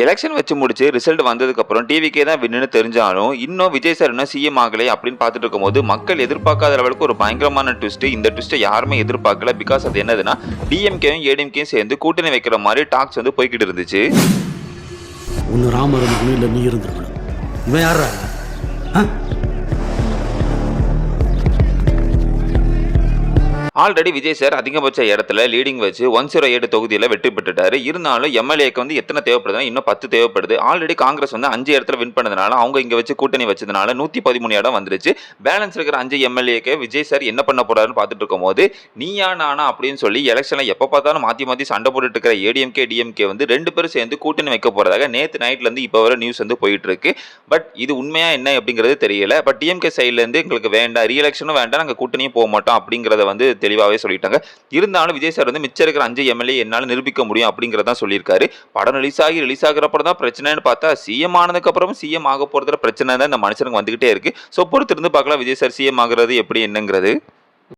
Election வச்சு முடிச்சு result வந்ததுக்கு அப்புறம் டிவிக்கே தான் வின்னு தெரிஞ்சாலும் இன்னும் விஜய் சார் இன்னும் சிஎம் ஆகலை அப்படின்னு பார்த்துட்டு இருக்கும்போது மக்கள் எதிர்பார்க்காத லெவலுக்கு ஒரு பயங்கரமான ட்விஸ்ட். இந்த ட்விஸ்ட்டை யாருமே எதிர்பார்க்கல. பிகாஸ் அது என்னதுன்னா டிஎம்கேயும் ஏடிஎம்கேயும் சேர்ந்து கூட்டணி வைக்கிற மாதிரி டாக்ஸ் வந்து போய்கிட்டு இருந்துச்சு. ஒன்னு ராமர் இருந்திருக்கணும், இல்லை நீ இருந்திருக்கணும். இவன் யாரா? ஆல்ரெடி விஜய் சார் அதிகபட்ச இடத்துல லீடிங் வச்சு 108 தொகுதியில் வெற்றி பெற்றுட்டாரு. இருந்தாலும் எம்எல்ஏக்கு வந்து எத்தனை தேவைப்படுதுன்னா இன்னும் 10 தேவைப்படுது. ஆல்ரெடி காங்கிரஸ் வந்து 5 இடத்துல வின் பண்ணதுனால அவங்க இங்க வச்சு கூட்டணி வச்சதுனால 113 இடம் வந்துருச்சு. பேலன்ஸ் இருக்கிற 5 எம்எல்ஏக்கு விஜய் சார் என்ன பண்ண போறாருன்னு பார்த்துட்டு இருக்கும் போது நீயா நானா அப்படின்னு சொல்லி எலெக்ஷன்ல எப்ப பார்த்தாலும் மாத்தி சண்டை போட்டுட்டு இருக்கிற ஏடிஎம்கே டிஎம்கே வந்து 2 பேரும் சேர்ந்து கூட்டணி வைக்க போறதாக நேற்று நைட்ல இருந்து இப்போ வர நியூஸ் வந்து போயிட்டு இருக்கு. பட் இது உண்மையா என்ன அப்படிங்கிறது தெரியல. பட் டிஎம்கே சைட்ல இருந்து எங்களுக்கு வேண்டாம், ரீஎலெக்ஷனும் வேண்டாம், நாங்கள் கூட்டணியும் போக மாட்டோம் அப்படிங்கிறத வந்து தெளிவாகவே சொல்லிட்டாங்க. இருந்தாலும் விஜய் சார் வந்து மிச்சம் இருக்கிற 5 எம்எல்ஏ என்னால் நிரூபிக்க முடியும் அப்படிங்கிறதா சொல்லியிருக்காரு. படம் ரிலீஸ் ஆகிறப்பறம் தான் பிரச்சனைன்னு பார்த்தா சிஎம் ஆனதுக்கு அப்புறம் சிஎம் ஆக போறதுல பிரச்சனை தான் இந்த மனுஷனுக்கு வந்துகிட்டே இருக்கு. ஸோ பொறுத்திருந்து பார்க்கலாம் விஜய் சார் சிஎம் ஆகிறது எப்படி என்னங்கிறது.